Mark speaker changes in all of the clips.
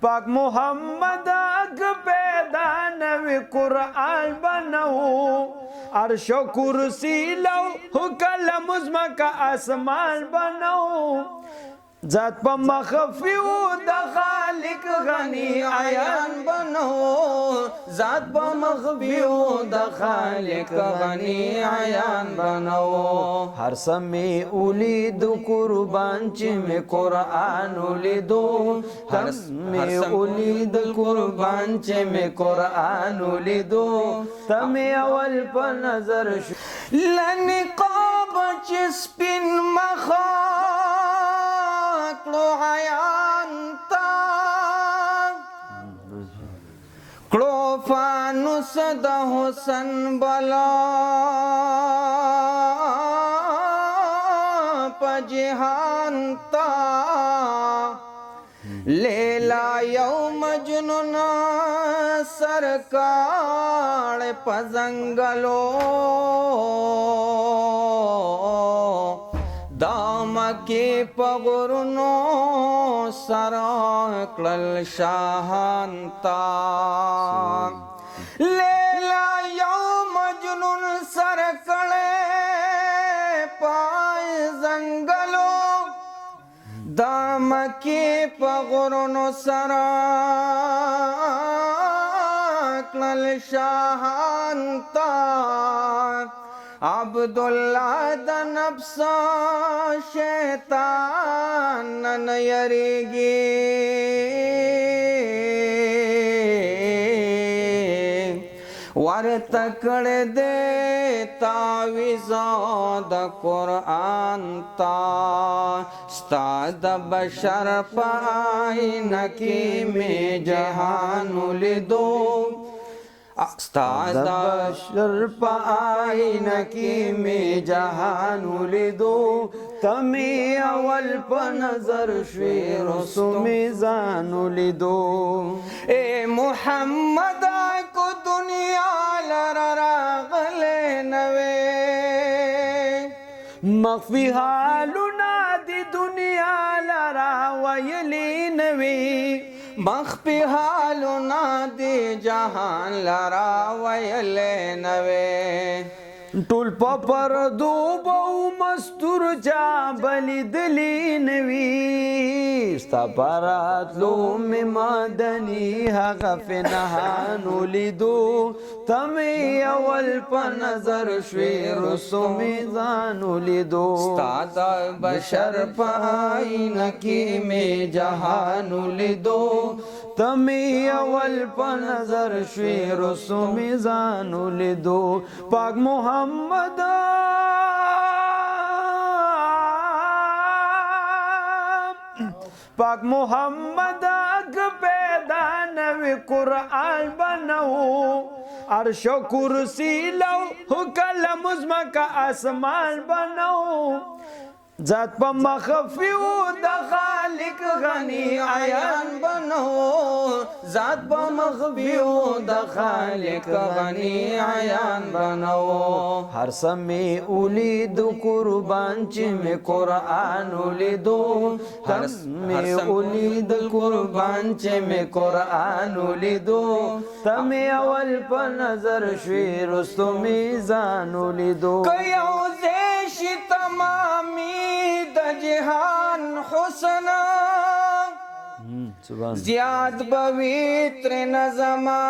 Speaker 1: پاک محمد اگ پیدا نوی قرآن بنو عرش و کرسی لو کلم ازمکا اسمان بنو ذات پا مخفیو دا خالق غنی عیان
Speaker 2: بنو ذات پا مخفیو دا خالق غنی عیان بنو
Speaker 1: ہر سمی اولید قربان چی میں قرآن اولیدو
Speaker 2: ہر
Speaker 1: سمی اولید قربان چی میں قرآن اولیدو تمی اول پا نظر شو
Speaker 2: لنقاب چی سپین مخا کلو عیان تا کلو فانوس دا حسن بلا پا جہان تا لیلا یو مجنون سرکار پا زنگلو دامکی پا غرونو سراکلل شاہان تا لیلا یو مجنون سرکلے پای زنگلو دامکی پا غرونو سراکلل شاہان تا عبداللہ دا نفس شیطان نن یریگی ورتکڑ دے تاویزا دا قرآن تا ستا دا بشر پائنکی میں جہان لیدو
Speaker 1: استاد بشر پا آئینکی میں جہان لیدو تمی اول پا نظر شوی رسومی زان لیدو
Speaker 2: اے محمد کو دنیا لراغلے نوے
Speaker 1: مخفی حالنا دی دنیا لرا ویلی نوی
Speaker 2: مخفی حالنا دی جہان لرا ویلے نوے
Speaker 1: ټول په پردو بو مستور چا بلی دلی نوی ستا پراتلو می مدنی هغه فنهانو لیدو تمی اول په نظر شوی رسومی ځانو لیدو
Speaker 2: ستا دا بشر پائنکی میں جہانو لیدو
Speaker 1: تمی اول پا نظر شوی رسومی ځانو لیدو پاک محمد پاک محمد اگ پیدا نوی قرآن بنو عرش و کرسی لو کلم ازمکا اسمان بنو ذات پا مخفیو دا خالق غنی
Speaker 2: عیان بنو ذات پا مخفیو دا خالق غنی عیان بنو
Speaker 1: ہر سمی اولید قربان چی میں قرآن اولیدو ہر سمی اولید قربان چی میں قرآن اولیدو تمی اول پا نظر شوی رستمی زان اولیدو
Speaker 2: کیو زیشی تمامی دا جہان حسنا زیاد بویتر نظما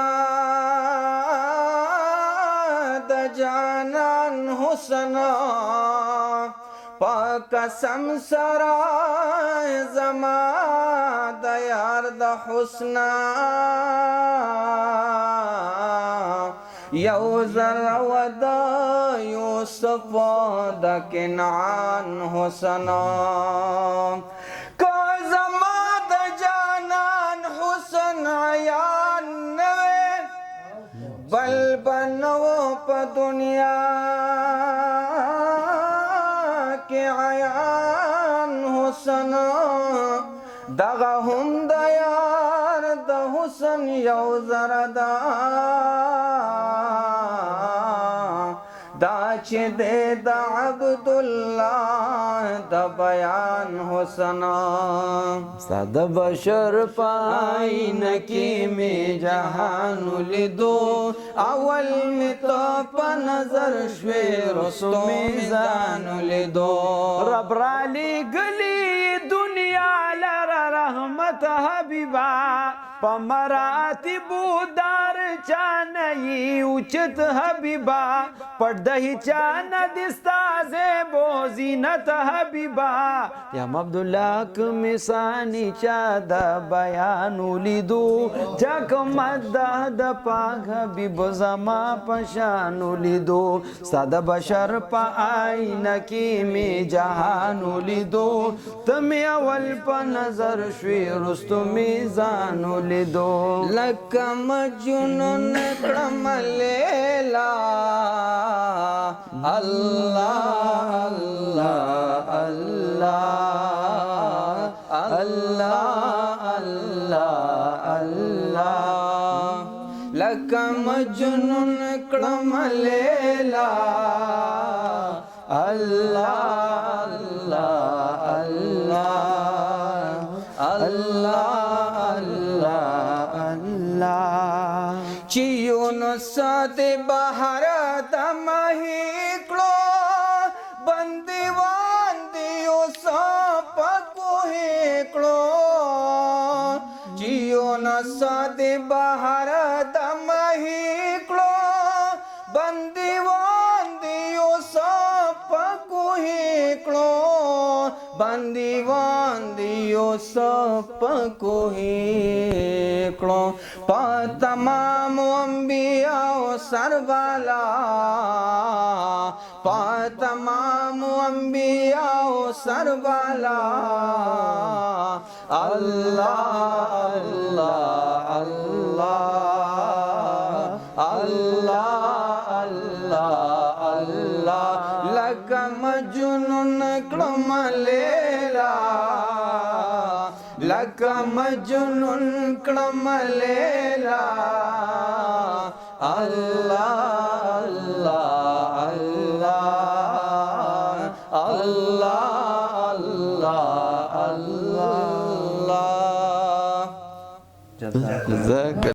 Speaker 2: دا جانان حسنا قسم سرائے زمان دا یار دا حسنا یو ذر و دا یوسف دا کنعان حسنا کا زمان دا جانان حسن عیان نوے بل بنو پا دنیا کے عیان حسن دغا ہم دا یار دا حسن یو ذر دا چې د عبدالله د بیان حسنا
Speaker 1: ساد بشر پاین کی می جهان لیدو
Speaker 2: اول می تو په نظر شوي رستو میزان لیدو
Speaker 1: رب را لګلی دنیا لرا رحمت حبیبا پمراتبو دار چانئی اوچت حبیبا پردہی چان دستازے بو زینت حبیبا یم عبداللہ کمیسانی چا دا بیانو لیدو چاک مدہ دا پاک حبیب زما پشانو لیدو ساد بشر پا آئین کی می جہانو لیدو تمی اول پا نظر شوی رستو میزانو لیدو
Speaker 2: لکه مجنون کړم لیلا الله الله الله الله الله الله لکه مجنون کړم لیلا الله الله الله چې یونس د بحر د مهی کړو بندیوان دی یوسف کوهی کړو چې یونس د بحر د مهی کړو بندیوان دی یوسف کوهی کړو بندیوان دی یوسف کوهی کړو پا تمام انبیاء سروالا پا تمام انبیاء سروالا اللہ اللہ اللہ اللہ اللہ اللہ لکه مجنون کړم لیلا لکه مجنون کړم لیلا الله الله الله الله الله الله